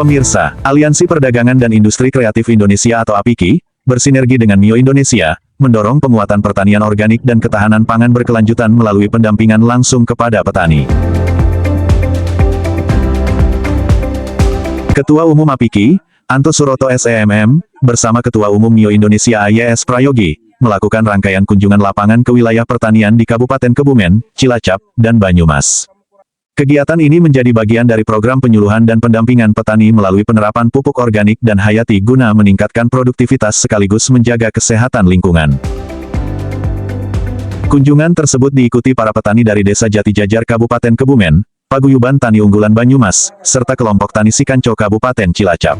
Pemirsa, Aliansi Perdagangan dan Industri Kreatif Indonesia atau APIKI, bersinergi dengan Mio Indonesia, mendorong penguatan pertanian organik dan ketahanan pangan berkelanjutan melalui pendampingan langsung kepada petani. Ketua Umum APIKI, Anto Suroto SEMM, bersama Ketua Umum Mio Indonesia AYS Prayogi, melakukan rangkaian kunjungan lapangan ke wilayah pertanian di Kabupaten Kebumen, Cilacap, dan Banyumas. Kegiatan ini menjadi bagian dari program penyuluhan dan pendampingan petani melalui penerapan pupuk organik dan hayati guna meningkatkan produktivitas sekaligus menjaga kesehatan lingkungan. Kunjungan tersebut diikuti para petani dari Desa Jatijajar Kabupaten Kebumen, Paguyuban Tani Unggulan Banyumas, serta kelompok tani Sikanco Kabupaten Cilacap.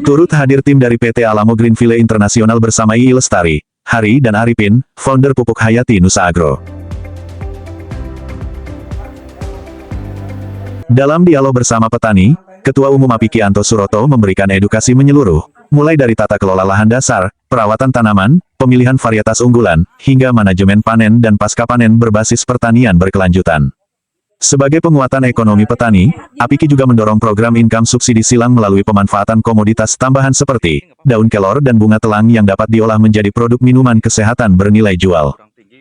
Turut hadir tim dari PT Alamo Greenville Internasional bersama Ii Lestari, Hari dan Arifin, founder pupuk hayati Nusa Agro. Dalam dialog bersama petani, Ketua Umum APIKI Anto Suroto memberikan edukasi menyeluruh, mulai dari tata kelola lahan dasar, perawatan tanaman, pemilihan varietas unggulan, hingga manajemen panen dan pasca panen berbasis pertanian berkelanjutan. Sebagai penguatan ekonomi petani, APIKI juga mendorong program income subsidi silang melalui pemanfaatan komoditas tambahan seperti daun kelor dan bunga telang yang dapat diolah menjadi produk minuman kesehatan bernilai jual.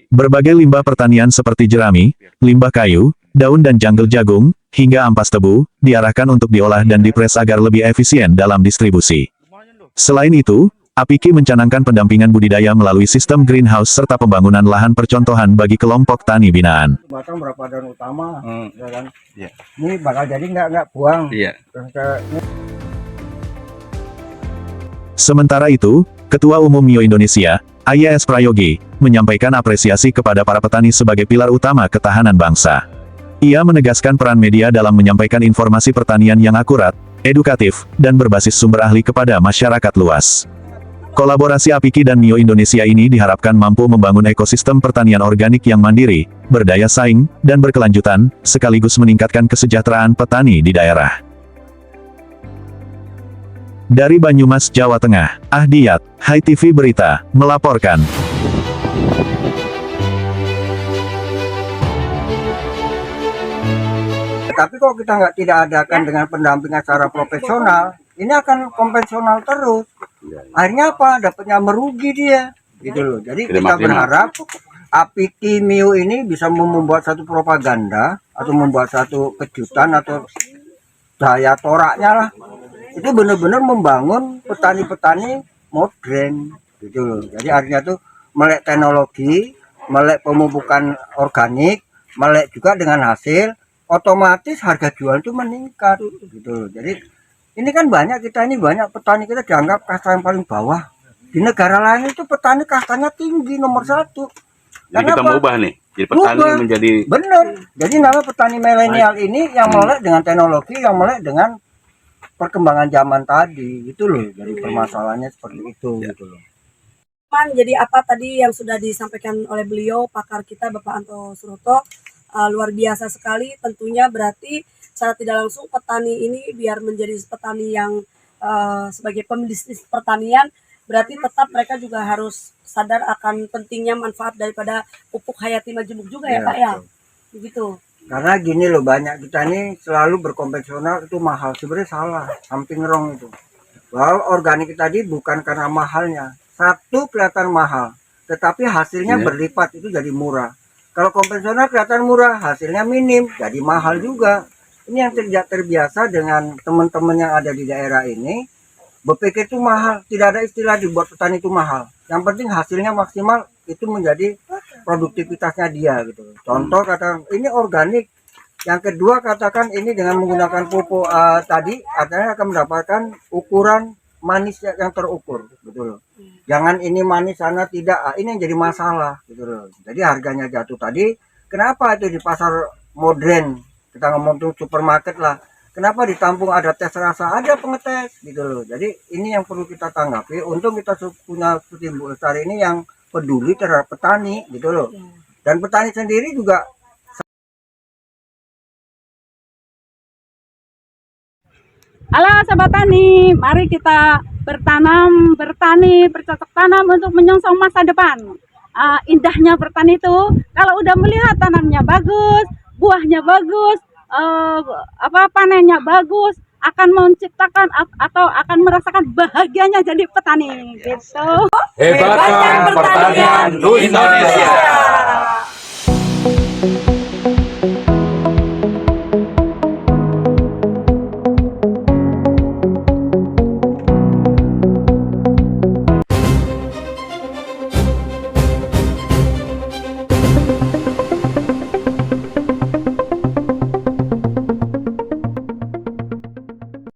Berbagai limbah pertanian seperti jerami, limbah kayu, daun dan janggel jagung, hingga ampas tebu, diarahkan untuk diolah dan dipres agar lebih efisien dalam distribusi. Selain itu, APIKI mencanangkan pendampingan budidaya melalui sistem greenhouse serta pembangunan lahan percontohan bagi kelompok tani binaan. Batang berapa daun utama, ya kan? Ya. Ini bakal jadi nggak buang. Iya. Sementara itu, Ketua Umum Mio Indonesia, AYS Prayogi, menyampaikan apresiasi kepada para petani sebagai pilar utama ketahanan bangsa. Ia menegaskan peran media dalam menyampaikan informasi pertanian yang akurat, edukatif, dan berbasis sumber ahli kepada masyarakat luas. Kolaborasi APIKI dan Mio Indonesia ini diharapkan mampu membangun ekosistem pertanian organik yang mandiri, berdaya saing, dan berkelanjutan, sekaligus meningkatkan kesejahteraan petani di daerah. Dari Banyumas, Jawa Tengah, Ahdiyat, Hai TV Berita, melaporkan. Tapi kalau kita tidak adakan dengan pendampingan secara profesional, ini akan konvensional terus. Akhirnya apa? Dapatnya merugi dia, gitu loh. Jadi kita berharap APIKI Mio ini bisa membuat satu propaganda atau membuat satu kejutan atau daya toraknya lah. Itu benar-benar membangun petani-petani modern, gitu loh. Jadi akhirnya tuh melek teknologi, melek pemupukan organik, melek juga dengan hasil. Otomatis harga jual itu meningkat, gitu. Jadi ini kan banyak petani kita dianggap kasta yang paling bawah. Di negara lain itu petani kastanya tinggi nomor 1. Jadi kita mau ubah nih, jadi petani menjadi bener. Jadi nama petani milenial ini yang melek dengan teknologi, yang melek dengan perkembangan zaman tadi, gitu loh. Jadi permasalahannya seperti itu, gitu loh. Jadi apa tadi yang sudah disampaikan oleh beliau, pakar kita Bapak Anto Suroto, luar biasa sekali. Tentunya berarti secara tidak langsung petani ini biar menjadi petani yang sebagai pembisnis pertanian, berarti tetap mereka juga harus sadar akan pentingnya manfaat daripada pupuk hayati majemuk juga ya Pak ya, begitu. Karena gini loh, banyak kita ini selalu berkonvensional itu mahal, sebenarnya salah, something wrong itu. Bahwa organik tadi bukan karena mahalnya, satu kelihatan mahal, tetapi hasilnya berlipat itu jadi murah. Kalau konvensional kelihatan murah, hasilnya minim, jadi mahal juga. Ini yang tidak terbiasa dengan teman-teman yang ada di daerah ini, berpikir itu mahal. Tidak ada istilah dibuat petani itu mahal. Yang penting hasilnya maksimal, itu menjadi produktivitasnya dia, gitu. Contoh kata ini organik. Yang kedua katakan ini dengan menggunakan pupuk tadi, artinya akan mendapatkan ukuran manis yang terukur, gitu loh. Jangan ini manis sana tidak, ini yang jadi masalah, gitu loh. Jadi harganya jatuh tadi. Kenapa itu di pasar modern, kita ngomong tuh supermarket lah, kenapa di Tampung ada tes rasa, ada pengetes, gitu loh. Jadi ini yang perlu kita tanggapi. Untung kita punya seperti Bu Lestari ini yang peduli terhadap petani, gitu loh. Dan petani sendiri juga. Halo Sobat Tani, mari kita bertani, bercocok tanam untuk menyongsong masa depan. Indahnya bertani itu, kalau udah melihat tanamnya bagus, buahnya bagus, panennya bagus, akan menciptakan atau akan merasakan bahagianya jadi petani gitu. Hebatnya pertanian Indonesia.